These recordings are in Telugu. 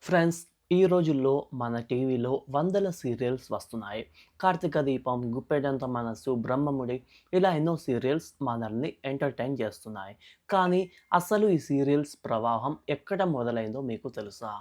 ఫ్రెండ్స్, ఈ రోజుల్లో మన టీవీలో వందల సీరియల్స్ వస్తున్నాయి. 'కార్తీక దీపం', 'గుప్పెడంత మనసు', 'బ్రహ్మముడి' ఇలా ఎన్నో సీరియల్స్ మనల్ని ఎంటర్‌టైన్ చేస్తున్నాయి. కానీ అసలు ఈ సీరియల్స్ ప్రవాహం ఎక్కడ మొదలైందో మీకు తెలుసా?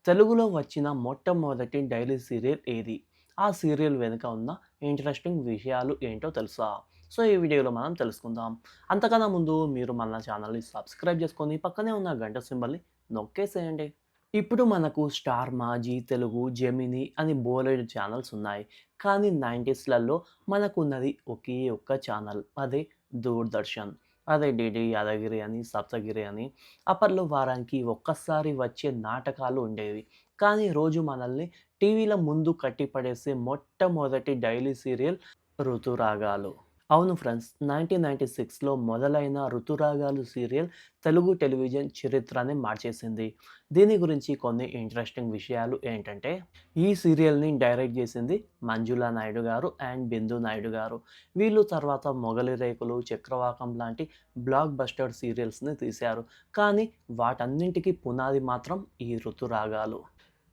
తెలుగులో వచ్చిన మొట్టమొదటి డైలీ సీరియల్ ఏది? ఆ సీరియల్ వెనుక ఉన్న ఇంట్రెస్టింగ్ విషయాలు ఏంటో తెలుసా? సో, ఈ వీడియోలో మనం తెలుసుకుందాం. అంతకన్నా ముందు మీరు మన ఛానల్‌ని సబ్స్క్రైబ్ చేసుకొని పక్కనే ఉన్న గంట సింబల్‌ని నొక్కేసేయండి. ఇప్పుడు మనకు స్టార్ మా, జీ తెలుగు, జెమినీ అని బోలెడు ఛానల్స్ ఉన్నాయి. కానీ 90స్‌లలో మనకున్నది ఒకే ఒక్క ఛానల్. అదే దూరదర్శన్. అదే డీడీ యాదగిరి అని, సప్తగిరి అని. అప్పట్లో వారానికి ఒక్కసారి వచ్చే నాటకాలు ఉండేవి. కానీ రోజు మనల్ని టీవీల ముందు కట్టిపడేసే మొట్టమొదటి డైలీ సీరియల్ 'ఋతురాగాలు'. అవును ఫ్రెండ్స్, 1996లో మొదలైన 'ఋతురాగాలు' సీరియల్ తెలుగు టెలివిజన్ చరిత్రనే మార్చేసింది. దీని గురించి కొన్ని ఇంట్రెస్టింగ్ విషయాలు ఏంటంటే, ఈ సీరియల్‌ని డైరెక్ట్ చేసింది మంజులా నాయుడు గారు అండ్ బిందు నాయుడు గారు. వీళ్ళు తర్వాత 'మొగలి రేకులు', 'చక్రవాకం' లాంటి బ్లాక్ బస్టర్ సీరియల్స్‌ని తీశారు. కానీ వాటన్నింటికి పునాది మాత్రం ఈ 'ఋతురాగాలు'.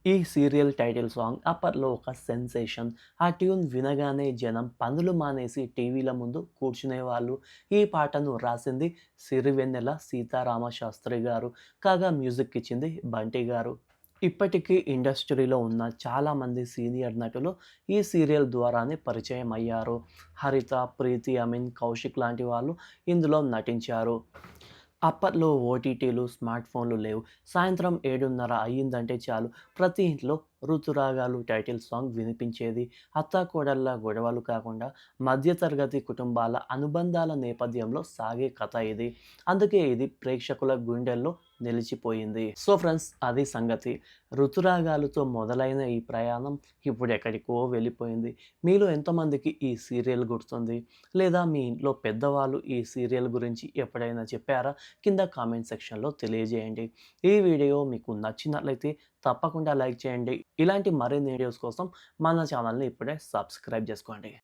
ఈ సీరియల్ టైటిల్ సాంగ్ అప్పట్లో ఒక సెన్సేషన్. ఆ ట్యూన్ వినగానే జనం పనులు మానేసి టీవీల ముందు కూర్చునేవాళ్ళు. ఈ పాటను రాసింది సిరివెన్నెల సీతారామ శాస్త్రి గారు. కాగా మ్యూజిక్ ఇచ్చింది బంటి గారు. ఇప్పటికీ ఇండస్ట్రీలో ఉన్న చాలామంది సీనియర్ నటులు ఈ సీరియల్ ద్వారానే పరిచయం అయ్యారు. హరిత, ప్రీతి అమీన్, కౌశిక్ లాంటి వాళ్ళు ఇందులో నటించారు. అప్పట్లో ఓటీటీలు, స్మార్ట్ ఫోన్లు లేవు. సాయంత్రం 7:30 అయ్యిందంటే చాలు ప్రతి ఇంట్లో 'ఋతురాగాలు' టైటిల్ సాంగ్ వినిపించేది. అత్తాకోడళ్ళ గొడవలు కాకుండా మధ్యతరగతి కుటుంబాల అనుబంధాల నేపథ్యంలో సాగే కథ ఇది. అందుకే ఇది ప్రేక్షకుల గుండెల్లో నిలిచిపోయింది. సో ఫ్రెండ్స్, అది సంగతి. 'ఋతురాగాలు'తో మొదలైన ఈ ప్రయాణం ఇప్పుడు ఎక్కడికో వెళ్ళిపోయింది. మీలో ఎంతమందికి ఈ సీరియల్ గుర్తుంది? లేదా మీ ఇంట్లో పెద్దవాళ్ళు ఈ సీరియల్ గురించి ఎప్పుడైనా చెప్పారా? కింద కామెంట్ సెక్షన్‌లో తెలియజేయండి. ఈ వీడియో మీకు నచ్చినట్లయితే తప్పకుండా లైక్ చేయండి. ఇలాంటి మరిన్ని వీడియోస్ కోసం మన ఛానల్‌ని ఇప్పుడే సబ్స్క్రైబ్ చేసుకోండి.